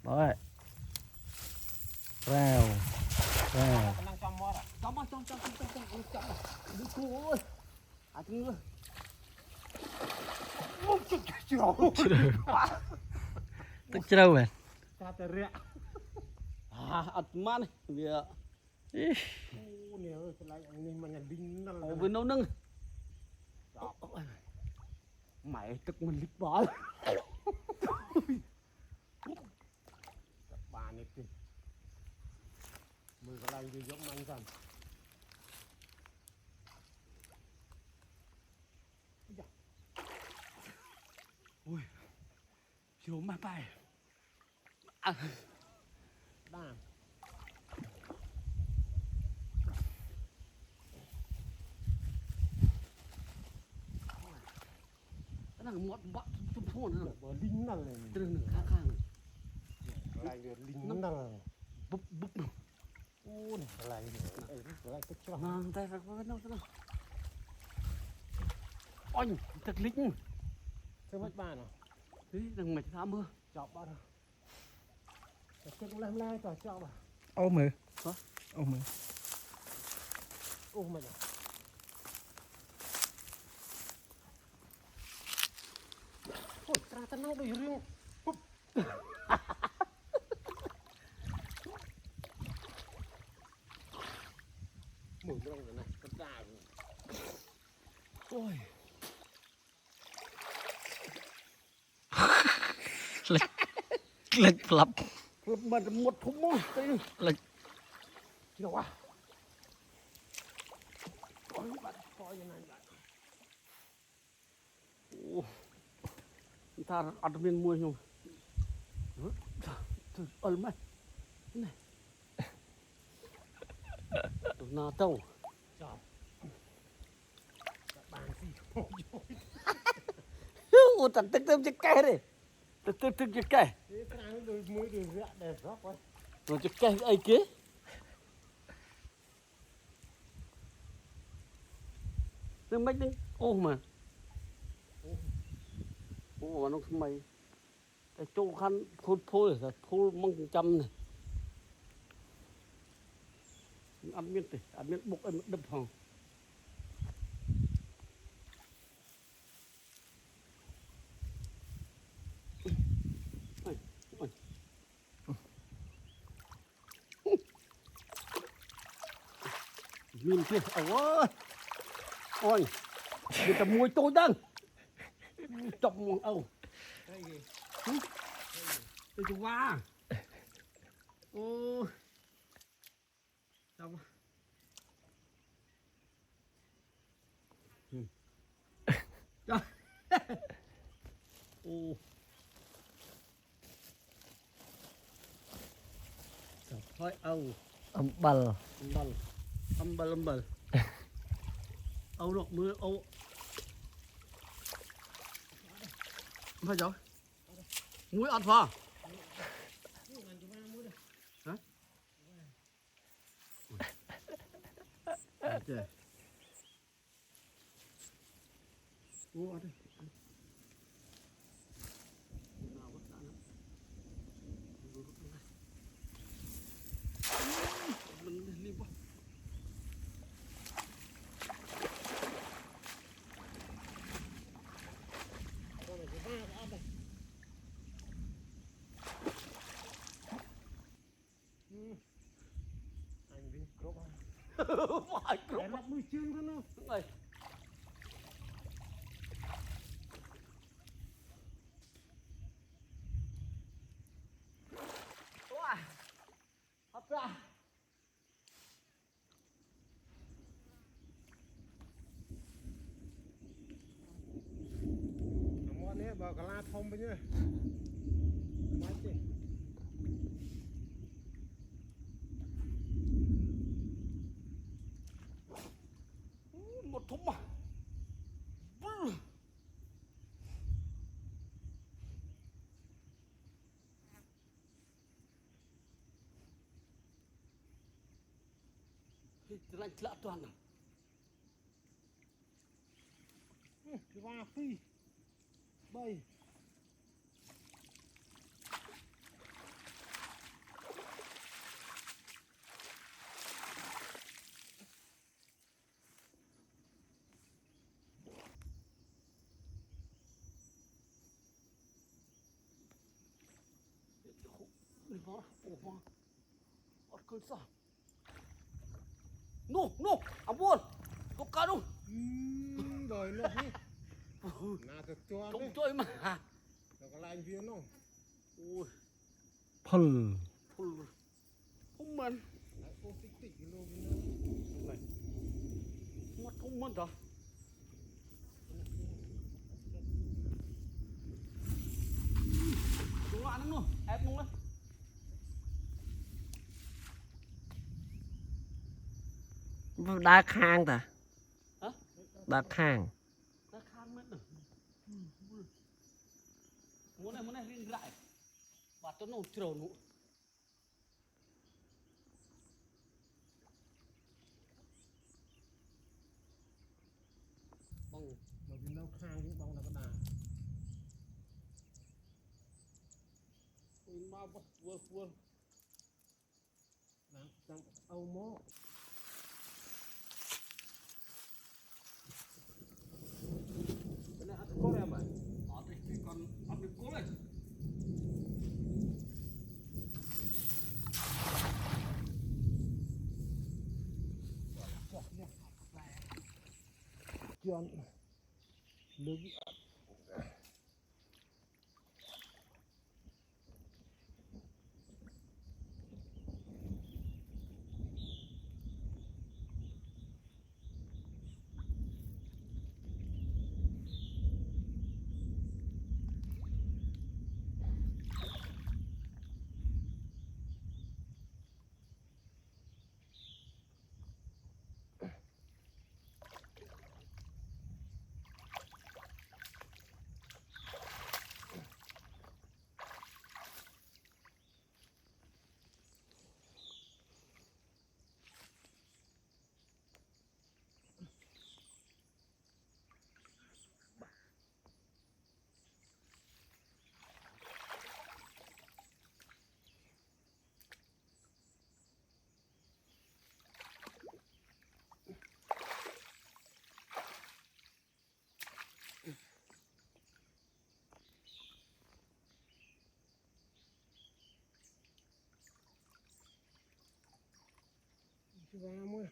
Rồi. Rào. Rào. Năng trong mót à? Trong. Đi cô ơi. À chứ. Ôi trời trời. Tức chứ đâu vậy? Ta tè rẹ. À, ắt man vì ô nè ơi, cái này anh mà nhà đinh nó là với nấu nâng. Mày tức mình lít bó. Bà này kì. Mười cái này thì giống anh rằng. Ui, chiều mà bài. À, đàn. Cái này một bọt trong phố nữa. Bờ linh nó này. Từ nửa khang. Lại linh nó là búp nữa. Ô này, lại cái cho. Mang tay phải có đâu nào. Ôi, thật lính. Sao mất bàn à? Thế đừng mày thả mưa. Chọc bao đâu. Cái cũng làm lai tỏ chọc à? Ôm mừ. Hả? Ôm mừ. Ôm mày à? Ôi, ta nấu đầy riêng. Mùi rong này, con đà rồi. Ôi. Lịch lập. Mà một thúng môi. Lịch. Chưa quá. Ôi, bạn coi như này lại. Ồ. Người ta ăn miếng muối không? Thôi, ơi mày. Này. Đồ nào tâu. Chào. Bạn gì không rồi. Ủa tận tức cái cây đi. Tức cái cây. Thế cái đôi muối đôi rạ đẹp róc quá. Rồi cái cây ấy kia. Nó mấy đấy. Ô mà. Ô nó mày. Cái chỗ khăn phôi rồi, phôi măng trăm này. Ăn miếng bốc em đập hòn. Miếng kia, ôi, ôi, người ta mua tôi đang, trọng mong âu, đây chú ba, ô, xong, ô, thôi âu, Âm bal. âm bal, âu được mưa âu, phải rồi, muối ăn vào, hả? Okay. Ô, đây. Anh đi cướp anh. Phải cướp. Em lắp 10 chương thôi nó. Đúng rồi. Wow. Hấp ra. Món này bảo cả la thông bây nhá. Nói gì? Một thúng mà. Thì lạnh lạ toàn à. Cái ba phi. Bay. นี่บ่โอ้บ่อดขึ้นซะนู่อาบุญตุกกาดู Đời nó đi. Nà thật cho không đấy. chơi mà Nó có lại viên không? ui พล không mình Lại cô tích tích cái lô bên đó. này mất không mình rồi đúng loạn luôn ép luôn đấy đá khang ta hả đá khang ta khang mất rồi muốn này riêng lại và tôi nổ trầu nụ bông Mà vì lâu khang những bông là có đà. ma vừa Đang âu mô. cái này ăn có em vậy thì còn ăn được cố này Chọn. Lưu. Vamos.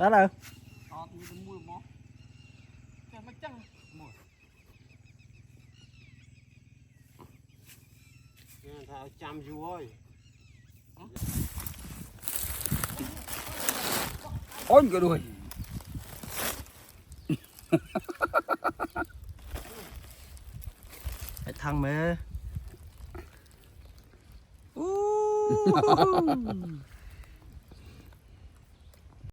đó đâu như cái mùi mó cái mắt trăng mùi Nghe thảo chăm chú ơi. ôi cái đuôi cái thằng mẹ